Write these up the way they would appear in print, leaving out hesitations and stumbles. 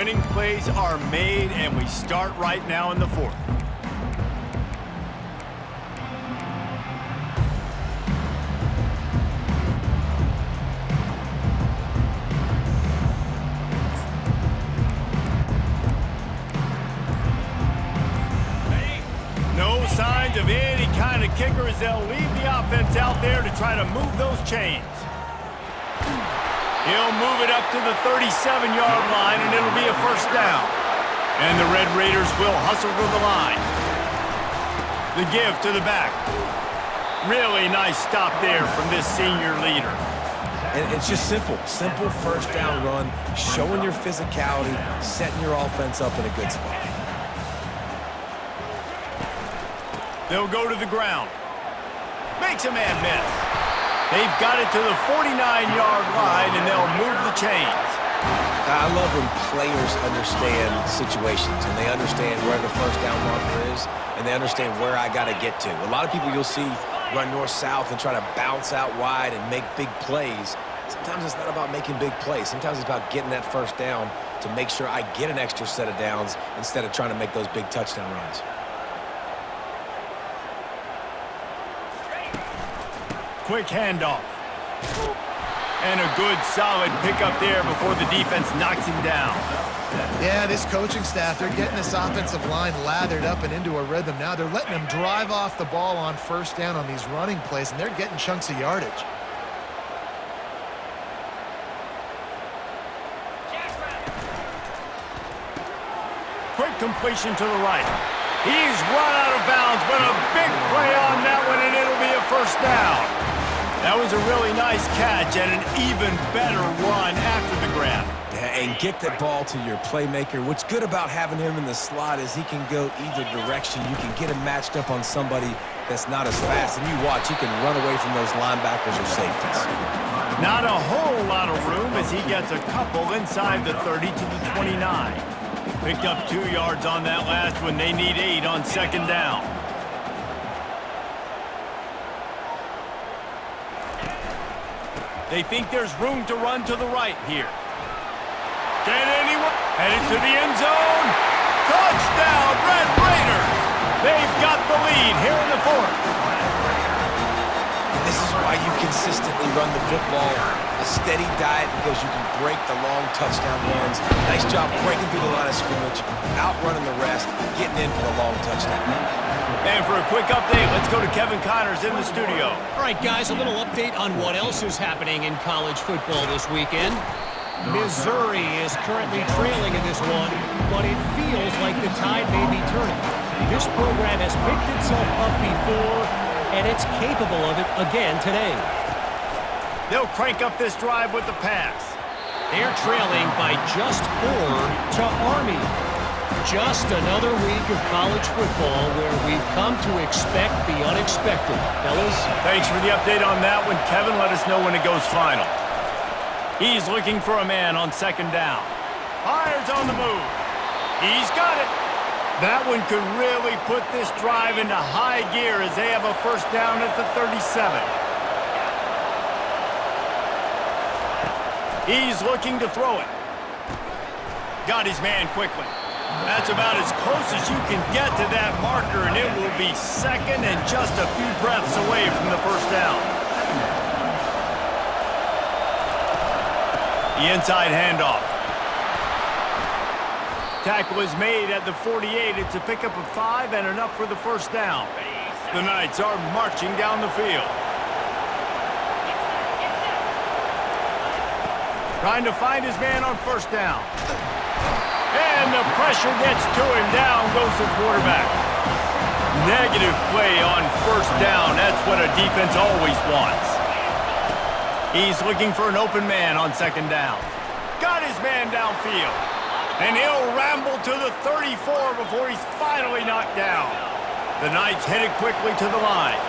Winning plays are made, and we start right now in the fourth. No signs of any kind of kicker as they'll leave the offense out there to try to move those chains. He'll move it up to the 37-yard line, and it'll be a first down. And the Red Raiders will hustle to the line. The give to the back. Really nice stop there from this senior leader. And it's just simple. Simple first down run, showing your physicality, setting your offense up in a good spot. They'll go to the ground. Makes a man miss. They've got it to the 49-yard line, and they'll move the chains. I love when players understand situations, and they understand where the first down marker is, and they understand where I got to get to. A lot of people you'll see run north-south and try to bounce out wide and make big plays. Sometimes it's not about making big plays. Sometimes it's about getting that first down to make sure I get an extra set of downs instead of trying to make those big touchdown runs. Quick handoff. And a good, solid pickup there before the defense knocks him down. Yeah, this coaching staff, they're getting this offensive line lathered up and into a rhythm now. They're letting them drive off the ball on first down on these running plays, and they're getting chunks of yardage. Quick completion to the right. He's run out of bounds, but a big play on that one, and it'll be a first down. That was a really nice catch and an even better run after the grab. Yeah, and get that ball to your playmaker. What's good about having him in the slot is he can go either direction. You can get him matched up on somebody that's not as fast, and you watch, he can run away from those linebackers or safeties. Not a whole lot of room as he gets a couple inside the 30 to the 29. Picked up 2 yards on that last one. They need 8 on second down. They think there's room to run to the right here. Get anyone? Headed to the end zone. Touchdown, Red Raiders! They've got the lead here in the fourth. And this is why you consistently run the football. A steady diet because you can break the long touchdown runs. Nice job breaking through the line of scrimmage, outrunning the rest, getting in for the long touchdown. And for a quick update, let's go to Kevin Connors in the studio. All right, guys, a little update on what else is happening in college football this weekend. Missouri is currently trailing in this one, but it feels like the tide may be turning. This program has picked itself up before, and it's capable of it again today. They'll crank up this drive with the pass. They're trailing by just 4 to Army. Just another week of college football where we've come to expect the unexpected. Fellas? Thanks for the update on that one, Kevin. Let us know when it goes final. He's looking for a man on second down. Fires on the move. He's got it. That one could really put this drive into high gear as they have a first down at the 37. He's looking to throw it. Got his man quickly. That's about as close as you can get to that marker, and it will be second and just a few breaths away from the first down. The inside handoff. Tackle is made at the 48. It's a pickup of 5 and enough for the first down. The Knights are marching down the field. Trying to find his man on first down. And the pressure gets to him. Down goes the quarterback. Negative play on first down. That's what a defense always wants. He's looking for an open man on second down. Got his man downfield. And he'll ramble to the 34 before he's finally knocked down. The Knights headed quickly to the line.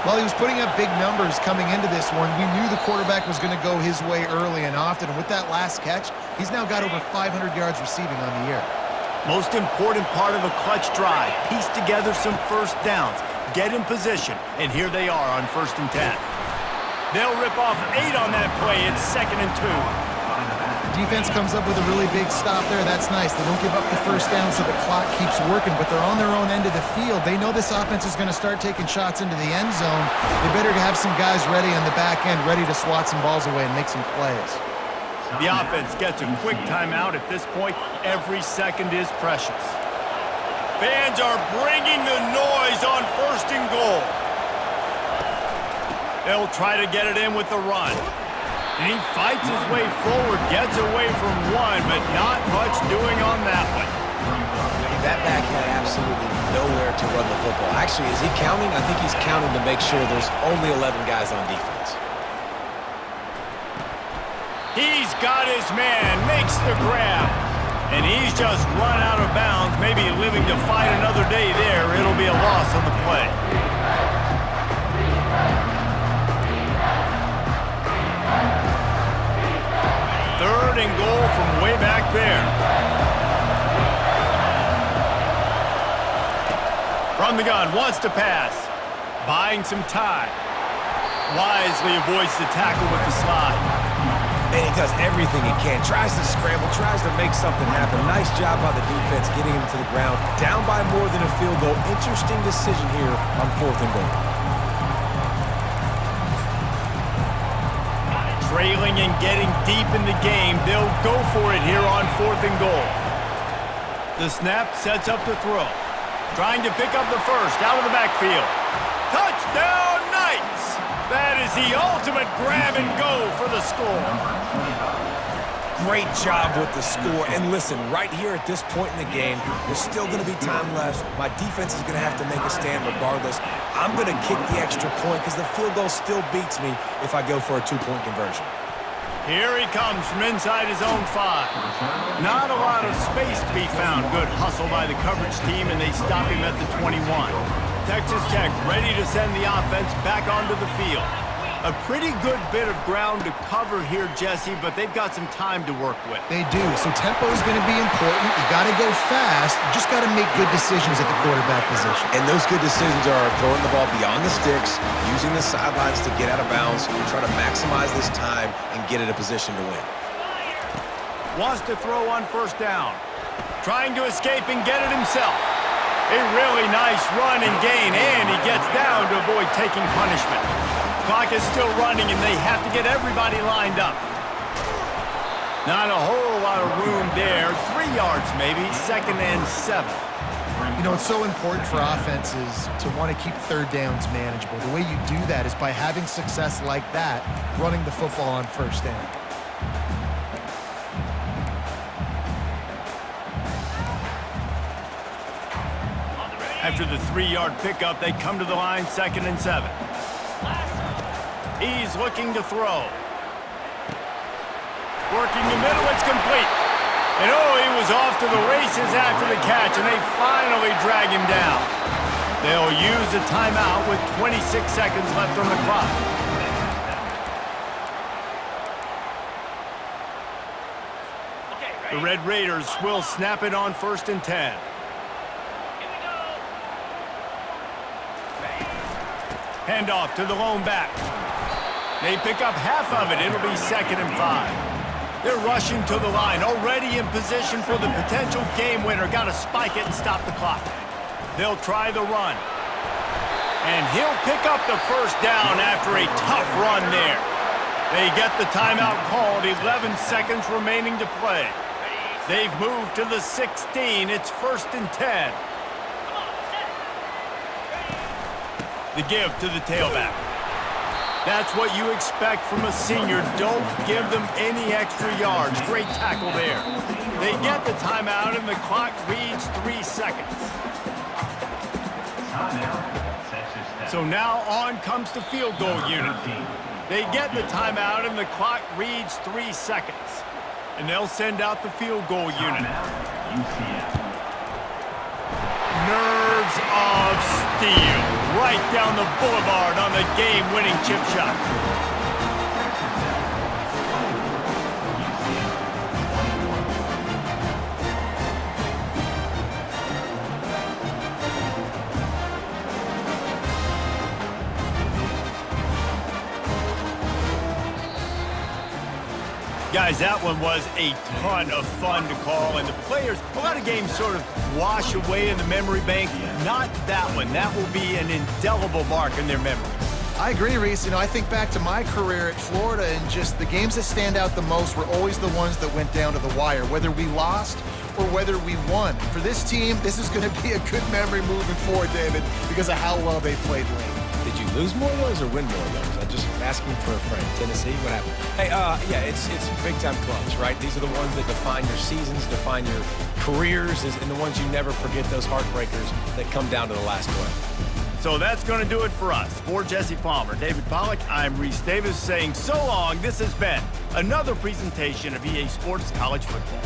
Well, he was putting up big numbers coming into this one. We knew the quarterback was going to go his way early and often. And with that last catch, he's now got over 500 yards receiving on the year. Most important part of a clutch drive. Piece together some first downs. Get in position. And here they are on 1st and 10. They'll rip off 8 on that play. It's 2nd and 2. defense comes up with a really big stop there. That's nice. They don't give up the first down, so the clock keeps working, but they're on their own end of the field. They know this offense is going to start taking shots into the end zone. They better have some guys ready on the back end, ready to swat some balls away and make some plays. The offense gets a quick timeout. At this point, every second is precious. Fans are bringing the noise on 1st and goal. They'll try to get it in with the run. And he fights his way forward, gets away from one, but not much doing on that one. That back had absolutely nowhere to run the football. Actually, is he counting? I think he's counting to make sure there's only 11 guys on defense. He's got his man, makes the grab, and he's just run out of bounds, maybe living to fight another day there. It'll be a loss on the play. Third and goal from way back there. From the gun, wants to pass. Buying some time. Wisely avoids the tackle with the slide. And he does everything he can. Tries to scramble, tries to make something happen. Nice job by the defense getting him to the ground. Down by more than a field goal. Interesting decision here on 4th and goal. Trailing and getting deep in the game. They'll go for it here on 4th and goal. The snap sets up the throw. Trying to pick up the first out of the backfield. Touchdown Knights! That is the ultimate grab and go for the score. Great job with the score. And listen, right here at this point in the game, there's still going to be time left. My defense is going to have to make a stand regardless. I'm going to kick the extra point because the field goal still beats me if I go for a 2-point conversion. Here he comes from inside his own 5. Not a lot of space to be found. Good hustle by the coverage team, and they stop him at the 21. Texas Tech ready to send the offense back onto the field. A pretty good bit of ground to cover here, Jesse, but they've got some time to work with. They do, so tempo is going to be important. You got to go fast. You just got to make good decisions at the quarterback position. And those good decisions are throwing the ball beyond the sticks, using the sidelines to get out of bounds, and trying to maximize this time and get in a position to win. Wants to throw on 1st down. Trying to escape and get it himself. A really nice run and gain, and he gets down to avoid taking punishment. Clock is still running, and they have to get everybody lined up. Not a whole lot of room there. 3 yards maybe, 2nd and 7. You know, it's so important for offenses to want to keep 3rd downs manageable. The way you do that is by having success like that, running the football on 1st down. After the 3-yard pickup, they come to the line, 2nd and 7. He's looking to throw. Working the middle, it's complete. And oh, he was off to the races after the catch, and they finally drag him down. They'll use a timeout with 26 seconds left on the clock. The Red Raiders will snap it on 1st and 10. Handoff to the lone back. They pick up half of it. It'll be 2nd and 5. They're rushing to the line, already in position for the potential game winner. Got to spike it and stop the clock. They'll try the run. And he'll pick up the 1st down after a tough run there. They get the timeout called, 11 seconds remaining to play. They've moved to the 16. It's 1st and 10. The give to the tailback. That's what you expect from a senior. Don't give them any extra yards. Great tackle there. They get the timeout, and the clock reads 3 seconds. So now on comes the field goal unit. They get the timeout, and the clock reads 3 seconds. And they'll send out the field goal unit. Nerves of steel. Right down the boulevard on the game-winning chip shot. Guys, that one was a ton of fun to call, and the players, a lot of games sort of wash away in the memory bank. Not that one. That will be an indelible mark in their memory. I agree, Reese. You know, I think back to my career at Florida, and just the games that stand out the most were always the ones that went down to the wire, whether we lost or whether we won. For this team, this is going to be a good memory moving forward, David, because of how well they played late. Did you lose more of those or win more of those? I'm just asking for a friend. Tennessee, what happened? Hey, yeah, it's big-time clubs, right? These are the ones that define your seasons, define your careers, and the ones you never forget, those heartbreakers that come down to the last play. So that's going to do it for us. For Jesse Palmer, David Pollack, I'm Reese Davis saying so long. This has been another presentation of EA Sports College Football.